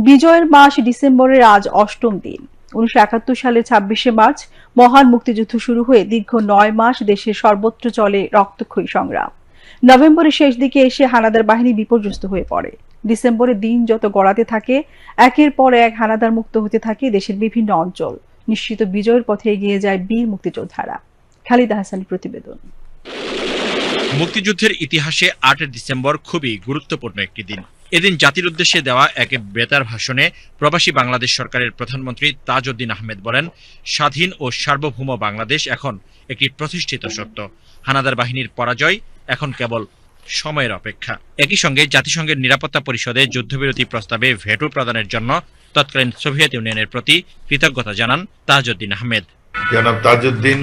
বিজয়ের মাস ডিসেম্বরের আজ অষ্টম দিন। 1971 সালের 26শে মার্চ মহান মুক্তিযুদ্ধ শুরু হয়ে দীর্ঘ 9 মাস দেশের সর্বত্র চলে রক্তক্ষয়ী সংগ্রাম। নভেম্বরের শেষ দিকে এসে হানাদার বাহিনী বিপর্যস্ত হয়ে পড়ে। ডিসেম্বরে দিন যত গড়াতে থাকে, একের পর এক হানাদার মুক্ত হতে থাকে দেশের বিভিন্ন অঞ্চল। নিশ্চিত বিজয়ের পথে এগিয়ে যায় বীর মুক্তিযোদ্ধারা। খালিদা হাসানের প্রতিবেদন। মুক্তিযুদ্ধের ইতিহাসে 8 ডিসেম্বর খুবই গুরুত্বপূর্ণ একটি দিন। এদিন জাতির উদ্দেশ্যে দেওয়া এক বেতার ভাষণে প্রবাসী বাংলাদেশ সরকারের প্রধানমন্ত্রী তাজউদ্দিন আহমেদ বলেন, স্বাধীন ও সার্বভৌম বাংলাদেশ এখন একটি প্রতিষ্ঠিত সত্য। হানাদার বাহিনীর পরাজয় এখন কেবল সময়ের অপেক্ষা। একই সঙ্গে জাতিসংঘের নিরাপত্তা পরিষদে যুদ্ধবিরতি প্রস্তাবে ভেটো প্রদানের জন্য তৎকালীন সোভিয়েত ইউনিয়নের প্রতি কৃতজ্ঞতা জানান তাজউদ্দিন আহমেদ। জনাব তাজউদ্দিন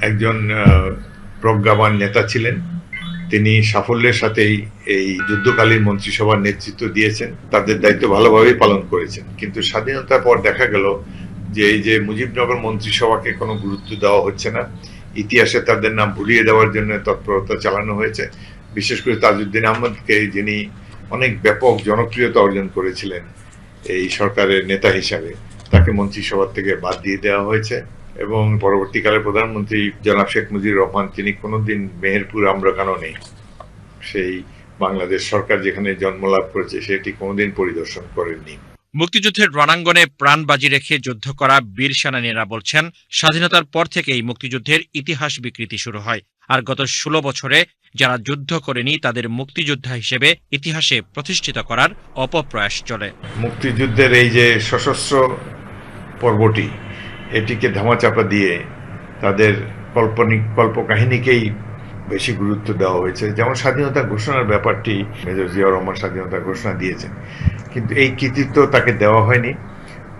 একজন প্রজ্ঞাবান নেতা ছিলেন। তিনি সাফল্যের সাথেই এই যুদ্ধকালীন মন্ত্রিসভার নেতৃত্ব দিয়েছেন, তাদের দায়িত্ব ভালোভাবেই পালন করেছেন। কিন্তু স্বাধীনতার পর দেখা গেল যে এই যে মুজিবনগর মন্ত্রিসভাকে কোনো গুরুত্ব দেওয়া হচ্ছে না, ইতিহাসে তাদের নাম ভুলিয়ে দেওয়ার জন্য তৎপরতা চালানো হয়েছে। বিশেষ করে তাজউদ্দিন আহমদকে, যিনি অনেক ব্যাপক জনপ্রিয়তা অর্জন করেছিলেন এই সরকারের নেতা হিসাবে, তাকে মন্ত্রিসভা থেকে বাদ দিয়ে দেওয়া হয়েছে। এবং পরবর্তীকালে প্রধানমন্ত্রী জনাব শেখ মুজিবুর রহমান, তিনি কোনোদিন মেহেরপুর আমরকাননে, সেই বাংলাদেশ সরকার যেখানে জন্মলাভ করেছে, সেটি কোনোদিন পরিদর্শন করেননি। মুক্তিযুদ্ধের রণাঙ্গনে প্রাণ বাজি রেখে যুদ্ধ করা বীর সেনানীরা বলছেন, স্বাধীনতার পর থেকেই মুক্তিযুদ্ধের ইতিহাস বিকৃতি শুরু হয়। আর গত 16 বছরে যারা যুদ্ধ করেনি তাদের মুক্তিযোদ্ধা হিসেবে ইতিহাসে প্রতিষ্ঠিত করার অপপ্রয়াস চলে। মুক্তিযুদ্ধের এই যে সশস্ত্র পর্বটি, এটিকে ধামাচাপা দিয়ে তাদের কল্পকাহিনীকেই বেশি গুরুত্ব দেওয়া হয়েছে। যেমন স্বাধীনতা ঘোষণার ব্যাপারটি, মেজর জিয়াউর রহমান স্বাধীনতা ঘোষণা দিয়েছেন, কিন্তু এই কৃতিত্ব তাকে দেওয়া হয়নি।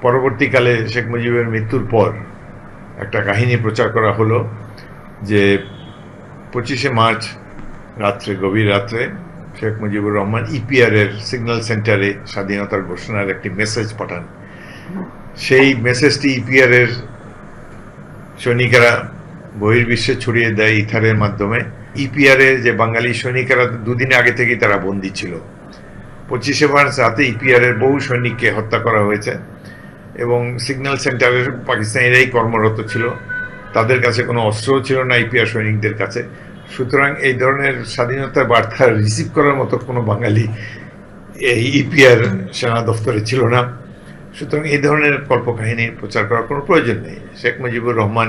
পরবর্তীকালে শেখ মুজিবের মৃত্যুর পর একটা কাহিনী প্রচার করা হলো যে 25শে মার্চ রাত্রে, গভীর রাত্রে, শেখ মুজিবুর রহমান ইপিআর এর সিগন্যাল সেন্টারে স্বাধীনতার ঘোষণার একটি মেসেজ পাঠান। সেই মেসেজটি ইপিআর এর সৈনিকেরা বহির্বিশ্বে ছড়িয়ে দেয় ইথারের মাধ্যমে। ইপিআর এর যে বাঙালি সৈনিকেরা দুদিন আগে থেকেই তারা বন্দী ছিল। 25শে মার্চ রাতে ইপিআর এর বহু সৈনিককে হত্যা করা হয়েছে এবং সিগন্যাল সেন্টারের পাকিস্তানিরাই কর্মরত ছিল। তাদের কাছে কোনো অস্ত্রও ছিল না ইপিআর সৈনিকদের কাছে। সুতরাং এই ধরনের স্বাধীনতার বার্তা রিসিভ করার মতো কোনো বাঙালি এই ইপিআর সেনা দফতরে ছিল না। সুতরাং এই ধরনের কল্পকাহিনী প্রচার করার কোনো প্রয়োজন নেই। শেখ মুজিবুর রহমান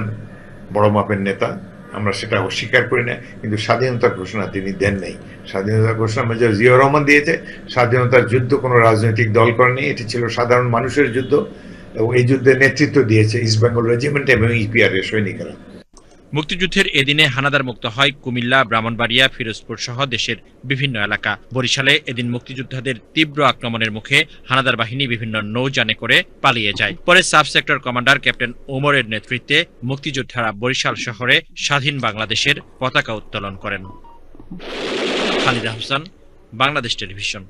বড় মাপের নেতা, আমরা সেটা অস্বীকার করি না, কিন্তু স্বাধীনতার ঘোষণা তিনি দেন নাই। স্বাধীনতার ঘোষণা মেজর জিয়াউর রহমান দিয়েছে। স্বাধীনতার যুদ্ধ কোনো রাজনৈতিক দল করেনি, এটি ছিল সাধারণ মানুষের যুদ্ধ এবং এই যুদ্ধের নেতৃত্ব দিয়েছে ইস্ট বেঙ্গল রেজিমেন্ট এবং ইপিআর এর সৈনিকেরা। মুক্তিযুদ্ধের এদিনে হানাদার মুক্ত হয় কুমিল্লা, ব্রাহ্মণবাড়িয়া, ফিরোজপুর সহ দেশের বিভিন্ন এলাকা। বরিশালে এদিন মুক্তিযোদ্ধাদের তীব্র আক্রমণের মুখে হানাদার বাহিনী বিভিন্ন নৌযানে করে পালিয়ে যায়। পরে সাব সেক্টর কমান্ডার ক্যাপ্টেন ওমরের নেতৃত্বে মুক্তিযোদ্ধারা বরিশাল শহরে স্বাধীন বাংলাদেশের পতাকা উত্তোলন করেন। খালিদা হাসান, বাংলাদেশ টেলিভিশন।